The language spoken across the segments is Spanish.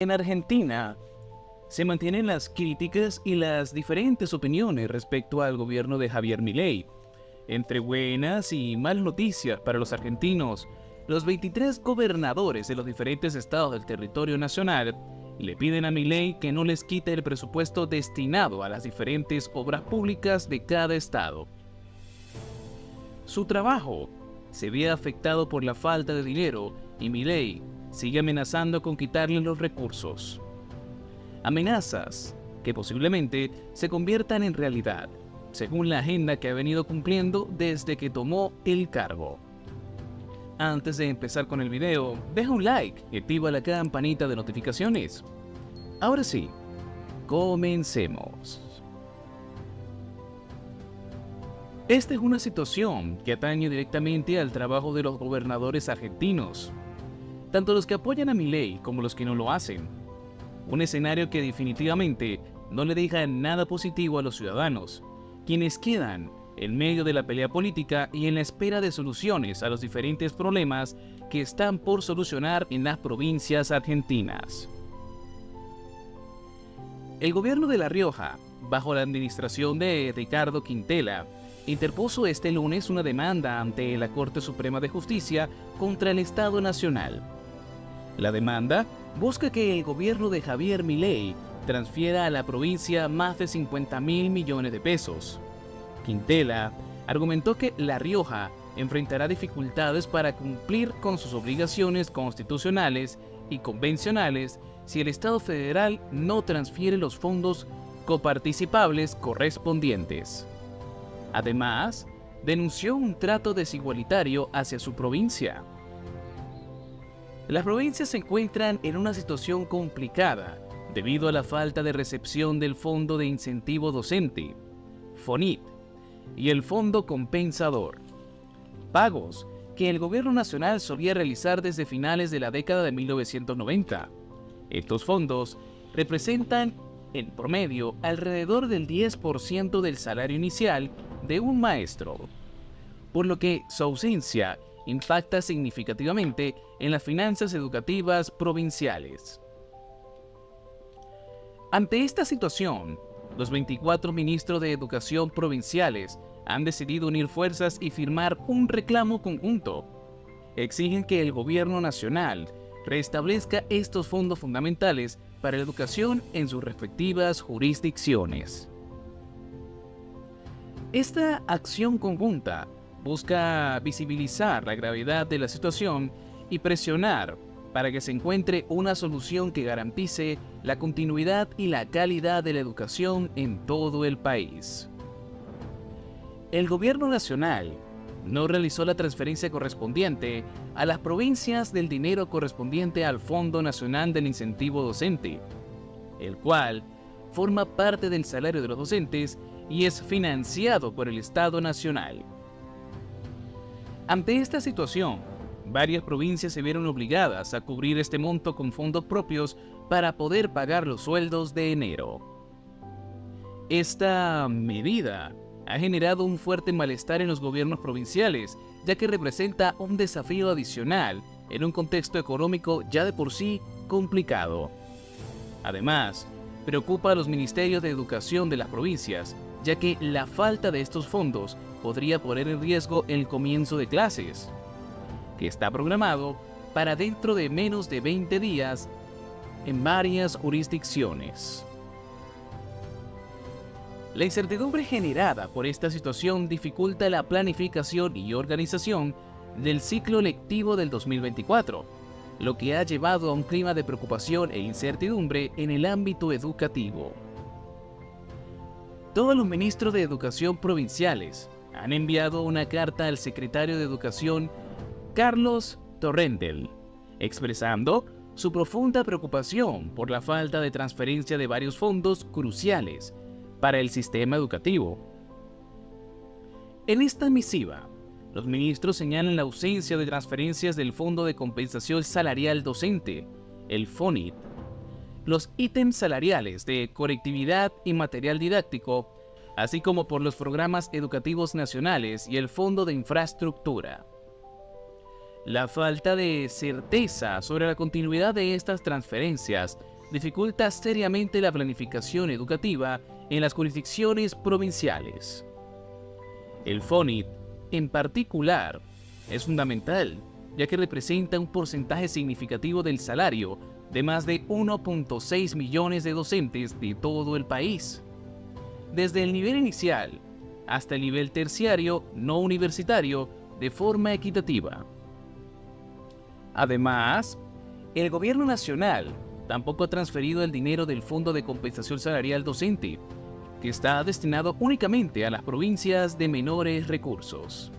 En Argentina, se mantienen las críticas y las diferentes opiniones respecto al gobierno de Javier Milei. Entre buenas y malas noticias para los argentinos, los 23 gobernadores de los diferentes estados del territorio nacional le piden a Milei que no les quite el presupuesto destinado a las diferentes obras públicas de cada estado. Su trabajo se ve afectado por la falta de dinero y Milei sigue amenazando con quitarle los recursos. Amenazas que posiblemente se conviertan en realidad, según la agenda que ha venido cumpliendo desde que tomó el cargo. Antes de empezar con el video, deja un like y activa la campanita de notificaciones. Ahora sí, comencemos. Esta es una situación que atañe directamente al trabajo de los gobernadores argentinos, tanto los que apoyan a Milei como los que no lo hacen. Un escenario que definitivamente no le deja nada positivo a los ciudadanos, quienes quedan en medio de la pelea política y en la espera de soluciones a los diferentes problemas que están por solucionar en las provincias argentinas. El gobierno de La Rioja, bajo la administración de Ricardo Quintela, interpuso este lunes una demanda ante la Corte Suprema de Justicia contra el Estado Nacional. La demanda busca que el gobierno de Javier Milei transfiera a la provincia más de 50.000 millones de pesos. Quintela argumentó que La Rioja enfrentará dificultades para cumplir con sus obligaciones constitucionales y convencionales si el Estado federal no transfiere los fondos coparticipables correspondientes. Además, denunció un trato desigualitario hacia su provincia. Las provincias se encuentran en una situación complicada debido a la falta de recepción del Fondo de Incentivo Docente, FONIT, y el Fondo Compensador, pagos que el gobierno nacional solía realizar desde finales de la década de 1990. Estos fondos representan, en promedio, alrededor del 10% del salario inicial de un maestro, por lo que su ausencia impacta significativamente en las finanzas educativas provinciales. Ante esta situación, los 24 ministros de Educación provinciales han decidido unir fuerzas y firmar un reclamo conjunto. Exigen que el gobierno nacional restablezca estos fondos fundamentales para la educación en sus respectivas jurisdicciones. Esta acción conjunta busca visibilizar la gravedad de la situación y presionar para que se encuentre una solución que garantice la continuidad y la calidad de la educación en todo el país. El gobierno nacional no realizó la transferencia correspondiente a las provincias del dinero correspondiente al Fondo Nacional del Incentivo Docente, el cual forma parte del salario de los docentes y es financiado por el Estado Nacional. Ante esta situación, varias provincias se vieron obligadas a cubrir este monto con fondos propios para poder pagar los sueldos de enero. Esta medida ha generado un fuerte malestar en los gobiernos provinciales, ya que representa un desafío adicional en un contexto económico ya de por sí complicado. Además, preocupa a los ministerios de educación de las provincias, ya que la falta de estos fondos podría poner en riesgo el comienzo de clases, que está programado para dentro de menos de 20 días en varias jurisdicciones. La incertidumbre generada por esta situación dificulta la planificación y organización del ciclo lectivo del 2024, lo que ha llevado a un clima de preocupación e incertidumbre en el ámbito educativo. Todos los ministros de Educación provinciales han enviado una carta al secretario de Educación, Carlos Torrendel, expresando su profunda preocupación por la falta de transferencia de varios fondos cruciales para el sistema educativo. En esta misiva, los ministros señalan la ausencia de transferencias del Fondo de Compensación Salarial Docente, el FONIT, los ítems salariales de conectividad y material didáctico, así como por los programas educativos nacionales y el Fondo de Infraestructura. La falta de certeza sobre la continuidad de estas transferencias dificulta seriamente la planificación educativa en las jurisdicciones provinciales. El FONIT, en particular, es fundamental, ya que representa un porcentaje significativo del salario de más de 1.6 millones de docentes de todo el país. Desde el nivel inicial hasta el nivel terciario no universitario de forma equitativa. Además, el gobierno nacional tampoco ha transferido el dinero del Fondo de Compensación Salarial Docente, que está destinado únicamente a las provincias de menores recursos.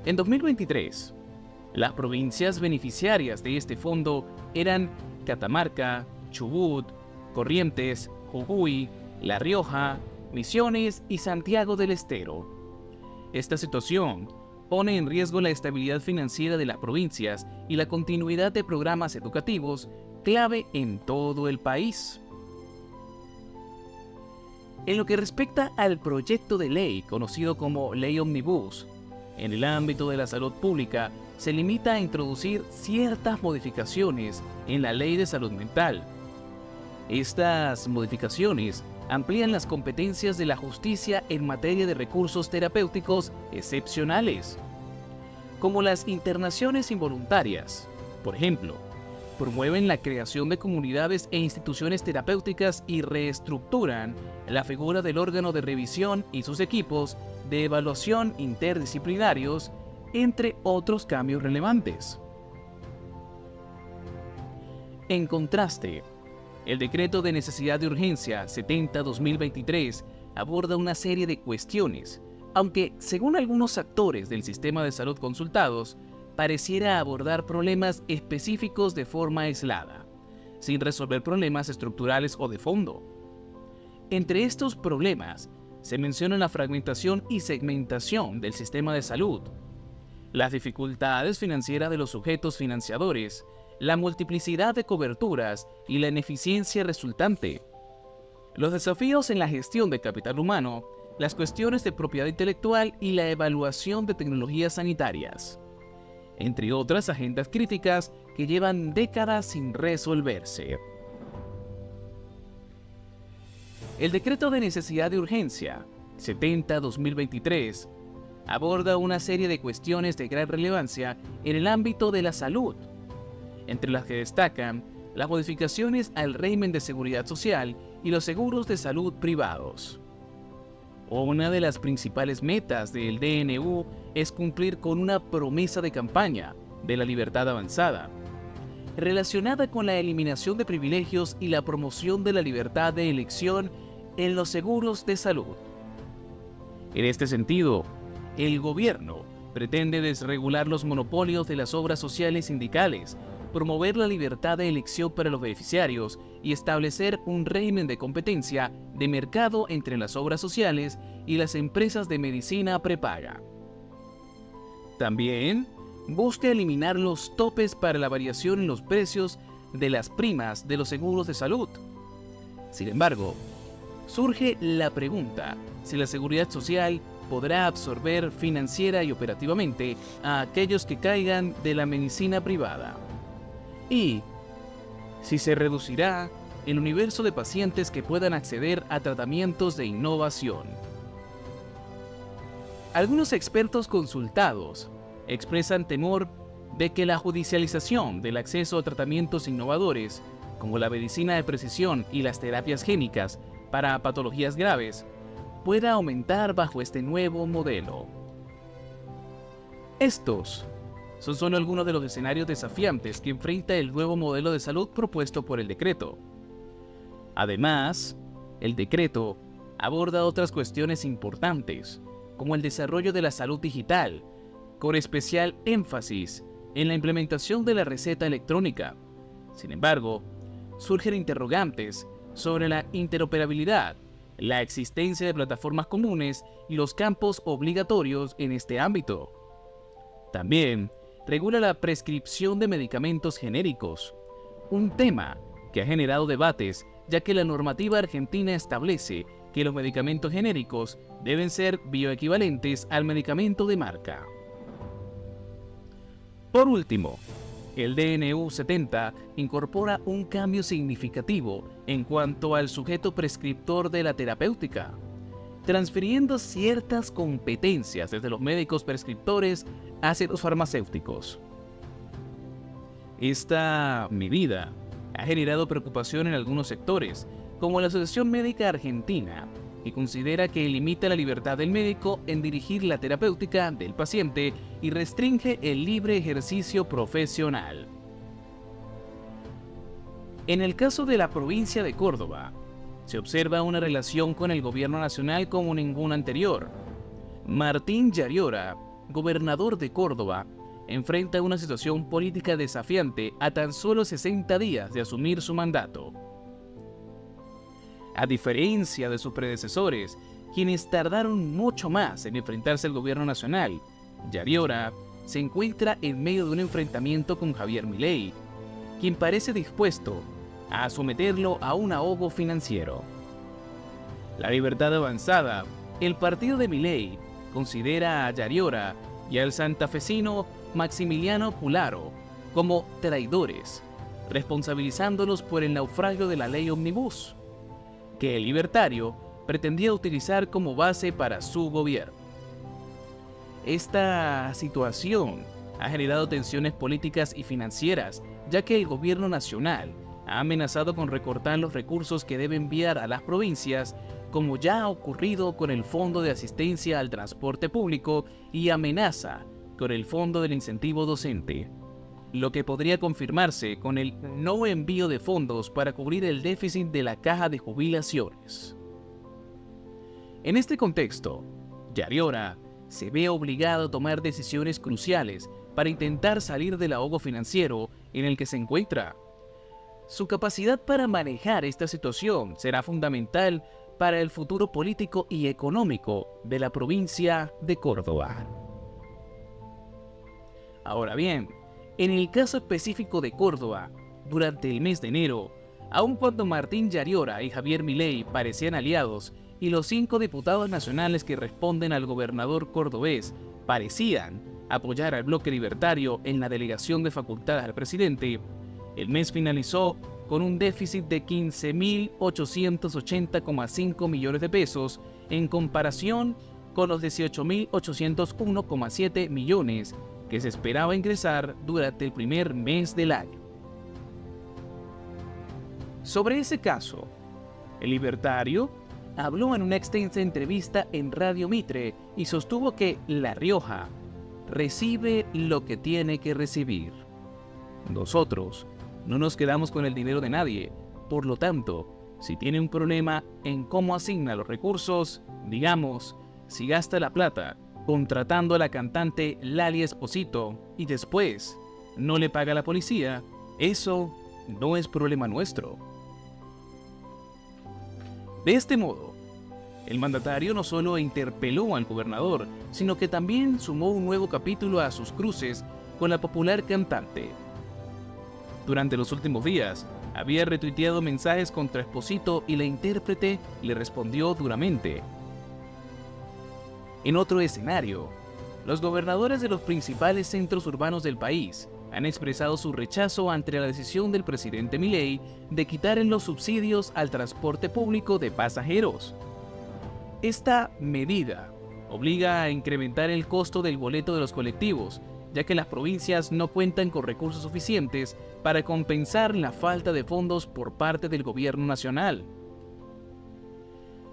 En 2023, las provincias beneficiarias de este fondo eran Catamarca, Chubut, Corrientes, Jujuy, La Rioja, Misiones y Santiago del Estero. Esta situación pone en riesgo la estabilidad financiera de las provincias y la continuidad de programas educativos clave en todo el país. En lo que respecta al proyecto de ley conocido como Ley Omnibus, en el ámbito de la salud pública se limita a introducir ciertas modificaciones en la Ley de Salud Mental. Estas modificaciones amplían las competencias de la justicia en materia de recursos terapéuticos excepcionales, como las internaciones involuntarias. Por ejemplo, promueven la creación de comunidades e instituciones terapéuticas y reestructuran la figura del órgano de revisión y sus equipos de evaluación interdisciplinarios, entre otros cambios relevantes. En contraste, el Decreto de Necesidad de Urgencia 70-2023 aborda una serie de cuestiones, aunque, según algunos actores del sistema de salud consultados, pareciera abordar problemas específicos de forma aislada, sin resolver problemas estructurales o de fondo. Entre estos problemas se menciona la fragmentación y segmentación del sistema de salud, las dificultades financieras de los sujetos financiadores, la multiplicidad de coberturas y la ineficiencia resultante, los desafíos en la gestión de capital humano, las cuestiones de propiedad intelectual y la evaluación de tecnologías sanitarias, entre otras agendas críticas que llevan décadas sin resolverse. El Decreto de Necesidad de Urgencia 70-2023 aborda una serie de cuestiones de gran relevancia en el ámbito de la salud, entre las que destacan las modificaciones al régimen de seguridad social y los seguros de salud privados. Una de las principales metas del DNU es cumplir con una promesa de campaña de la libertad avanzada, relacionada con la eliminación de privilegios y la promoción de la libertad de elección en los seguros de salud. En este sentido, el gobierno pretende desregular los monopolios de las obras sociales sindicales, promover la libertad de elección para los beneficiarios y establecer un régimen de competencia de mercado entre las obras sociales y las empresas de medicina prepaga. También busca eliminar los topes para la variación en los precios de las primas de los seguros de salud. Sin embargo, surge la pregunta si la seguridad social podrá absorber financiera y operativamente a aquellos que caigan de la medicina privada. Y si se reducirá el universo de pacientes que puedan acceder a tratamientos de innovación. Algunos expertos consultados expresan temor de que la judicialización del acceso a tratamientos innovadores, como la medicina de precisión y las terapias génicas para patologías graves, pueda aumentar bajo este nuevo modelo. Estos son solo algunos de los escenarios desafiantes que enfrenta el nuevo modelo de salud propuesto por el decreto. Además, el decreto aborda otras cuestiones importantes, como el desarrollo de la salud digital, con especial énfasis en la implementación de la receta electrónica. Sin embargo, surgen interrogantes sobre la interoperabilidad, la existencia de plataformas comunes y los campos obligatorios en este ámbito. También regula la prescripción de medicamentos genéricos, un tema que ha generado debates, ya que la normativa argentina establece que los medicamentos genéricos deben ser bioequivalentes al medicamento de marca. Por último, el DNU 70 incorpora un cambio significativo en cuanto al sujeto prescriptor de la terapéutica, transfiriendo ciertas competencias desde los médicos prescriptores hacia los farmacéuticos. Esta medida ha generado preocupación en algunos sectores, como la Asociación Médica Argentina, que considera que limita la libertad del médico en dirigir la terapéutica del paciente y restringe el libre ejercicio profesional. En el caso de la provincia de Córdoba, se observa una relación con el gobierno nacional como ninguna anterior. Martín Yarriora, gobernador de Córdoba, enfrenta una situación política desafiante a tan solo 60 días de asumir su mandato. A diferencia de sus predecesores, quienes tardaron mucho más en enfrentarse al gobierno nacional, Yarriora se encuentra en medio de un enfrentamiento con Javier Milei, quien parece dispuesto a someterlo a un ahogo financiero. La Libertad Avanzada, el partido de Milei, considera a Yarriora y al santafesino Maximiliano Pularo como traidores, responsabilizándolos por el naufragio de la ley Omnibus, que el libertario pretendía utilizar como base para su gobierno. Esta situación ha generado tensiones políticas y financieras, ya que el gobierno nacional ha amenazado con recortar los recursos que debe enviar a las provincias, como ya ha ocurrido con el Fondo de Asistencia al Transporte Público y amenaza con el Fondo del Incentivo Docente, lo que podría confirmarse con el no envío de fondos para cubrir el déficit de la caja de jubilaciones. En este contexto, Yarriora se ve obligado a tomar decisiones cruciales para intentar salir del ahogo financiero en el que se encuentra. Su capacidad para manejar esta situación será fundamental para el futuro político y económico de la provincia de Córdoba. Ahora bien, en el caso específico de Córdoba, durante el mes de enero, aun cuando Martín Yarriora y Javier Milei parecían aliados y los 5 diputados nacionales que responden al gobernador cordobés parecían apoyar al bloque libertario en la delegación de facultades al presidente, el mes finalizó con un déficit de 15.880,5 millones de pesos en comparación con los 18.801,7 millones que se esperaba ingresar durante el primer mes del año. Sobre ese caso, el libertario habló en una extensa entrevista en Radio Mitre y sostuvo que La Rioja recibe lo que tiene que recibir. Nosotros no nos quedamos con el dinero de nadie, por lo tanto, si tiene un problema en cómo asigna los recursos, digamos, si gasta la plata contratando a la cantante Lali Esposito y después no le paga a la policía, eso no es problema nuestro. De este modo, el mandatario no solo interpeló al gobernador, sino que también sumó un nuevo capítulo a sus cruces con la popular cantante. Durante los últimos días, había retuiteado mensajes contra Esposito y la intérprete le respondió duramente. En otro escenario, los gobernadores de los principales centros urbanos del país han expresado su rechazo ante la decisión del presidente Milei de quitar los subsidios al transporte público de pasajeros. Esta medida obliga a incrementar el costo del boleto de los colectivos, ya que las provincias no cuentan con recursos suficientes para compensar la falta de fondos por parte del gobierno nacional.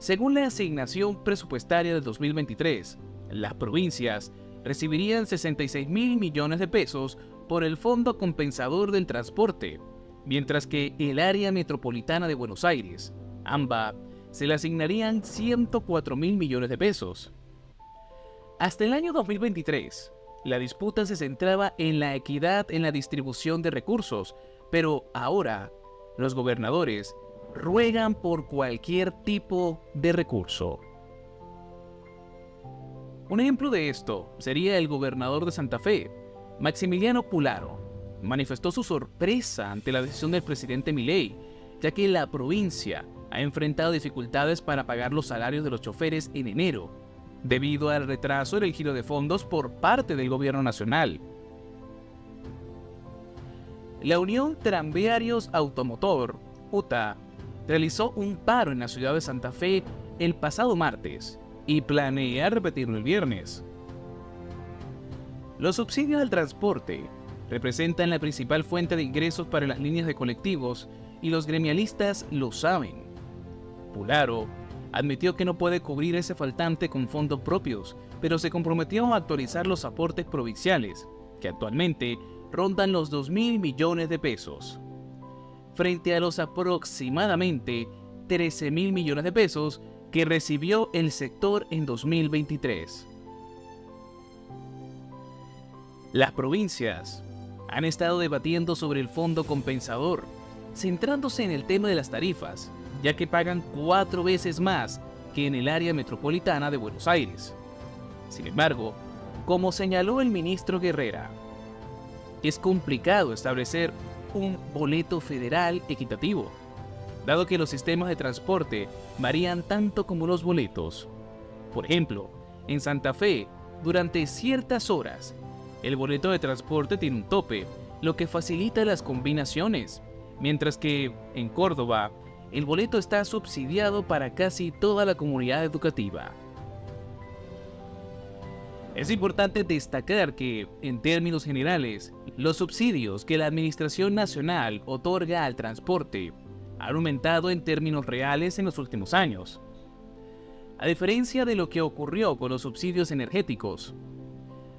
Según la asignación presupuestaria del 2023, las provincias recibirían 66.000 millones de pesos por el Fondo Compensador del Transporte, mientras que el área metropolitana de Buenos Aires, AMBA, se le asignarían 104.000 millones de pesos. Hasta el año 2023, la disputa se centraba en la equidad en la distribución de recursos, pero ahora los gobernadores ruegan por cualquier tipo de recurso. Un ejemplo de esto sería el gobernador de Santa Fe, Maximiliano Pularo. Manifestó su sorpresa ante la decisión del presidente Milei, ya que la provincia ha enfrentado dificultades para pagar los salarios de los choferes en enero, debido al retraso en el giro de fondos por parte del gobierno nacional. La Unión Tranviarios Automotor, UTA, realizó un paro en la ciudad de Santa Fe el pasado martes y planea repetirlo el viernes. Los subsidios al transporte representan la principal fuente de ingresos para las líneas de colectivos y los gremialistas lo saben. Pularo admitió que no puede cubrir ese faltante con fondos propios, pero se comprometió a actualizar los aportes provinciales, que actualmente rondan los 2.000 millones de pesos, frente a los aproximadamente 13.000 millones de pesos que recibió el sector en 2023. Las provincias han estado debatiendo sobre el fondo compensador, centrándose en el tema de las tarifas, ya que pagan 4 veces más que en el área metropolitana de Buenos Aires. Sin embargo, como señaló el ministro Guerrera, es complicado establecer un boleto federal equitativo, dado que los sistemas de transporte varían tanto como los boletos. Por ejemplo, en Santa Fe, durante ciertas horas, el boleto de transporte tiene un tope, lo que facilita las combinaciones, mientras que, en Córdoba, el boleto está subsidiado para casi toda la comunidad educativa. Es importante destacar que, en términos generales, los subsidios que la Administración Nacional otorga al transporte han aumentado en términos reales en los últimos años. A diferencia de lo que ocurrió con los subsidios energéticos,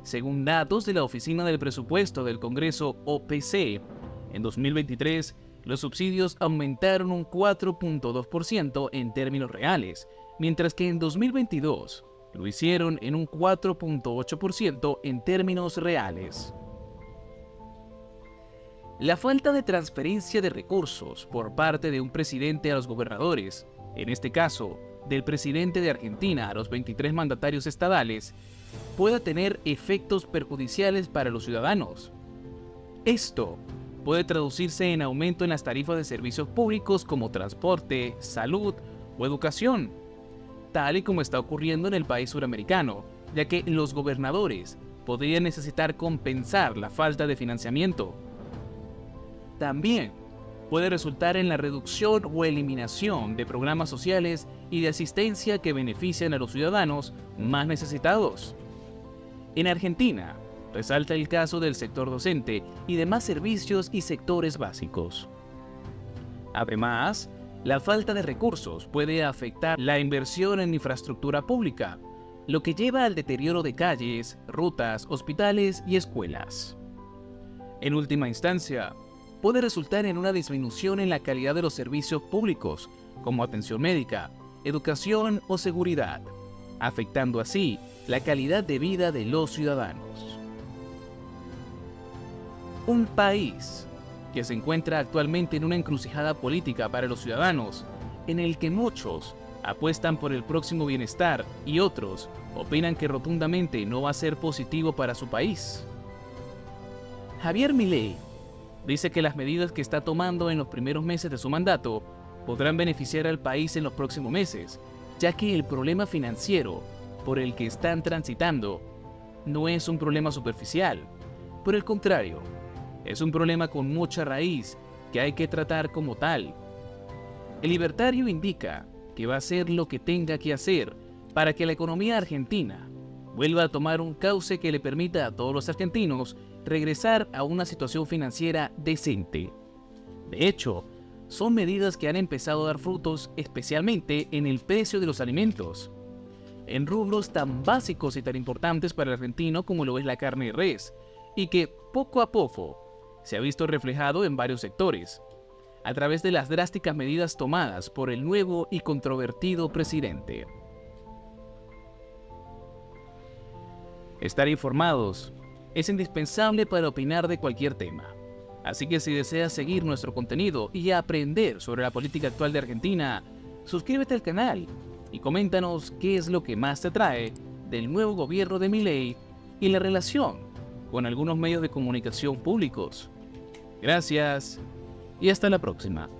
según datos de la Oficina del Presupuesto del Congreso OPC, en 2023 los subsidios aumentaron un 4.2% en términos reales, mientras que en 2022 lo hicieron en un 4.8% en términos reales. La falta de transferencia de recursos por parte de un presidente a los gobernadores, en este caso, del presidente de Argentina a los 23 mandatarios estadales, puede tener efectos perjudiciales para los ciudadanos. Esto puede traducirse en aumento en las tarifas de servicios públicos como transporte, salud o educación, tal y como está ocurriendo en el país suramericano, ya que los gobernadores podrían necesitar compensar la falta de financiamiento. También puede resultar en la reducción o eliminación de programas sociales y de asistencia que benefician a los ciudadanos más necesitados. En Argentina, resalta el caso del sector docente y demás servicios y sectores básicos. Además, la falta de recursos puede afectar la inversión en infraestructura pública, lo que lleva al deterioro de calles, rutas, hospitales y escuelas. En última instancia, puede resultar en una disminución en la calidad de los servicios públicos, como atención médica, educación o seguridad, afectando así la calidad de vida de los ciudadanos. Un país que se encuentra actualmente en una encrucijada política para los ciudadanos, en el que muchos apuestan por el próximo bienestar y otros opinan que rotundamente no va a ser positivo para su país. Javier Milei dice que las medidas que está tomando en los primeros meses de su mandato podrán beneficiar al país en los próximos meses, ya que el problema financiero por el que están transitando no es un problema superficial. Por el contrario, es un problema con mucha raíz que hay que tratar como tal. El libertario indica que va a hacer lo que tenga que hacer para que la economía argentina vuelva a tomar un cauce que le permita a todos los argentinos regresar a una situación financiera decente. De hecho, son medidas que han empezado a dar frutos, especialmente en el precio de los alimentos, en rubros tan básicos y tan importantes para el argentino como lo es la carne de res, y que poco a poco se ha visto reflejado en varios sectores, a través de las drásticas medidas tomadas por el nuevo y controvertido presidente. Estar informados es indispensable para opinar de cualquier tema. Así que si deseas seguir nuestro contenido y aprender sobre la política actual de Argentina, suscríbete al canal y coméntanos qué es lo que más te atrae del nuevo gobierno de Milei y la relación con algunos medios de comunicación públicos. Gracias y hasta la próxima.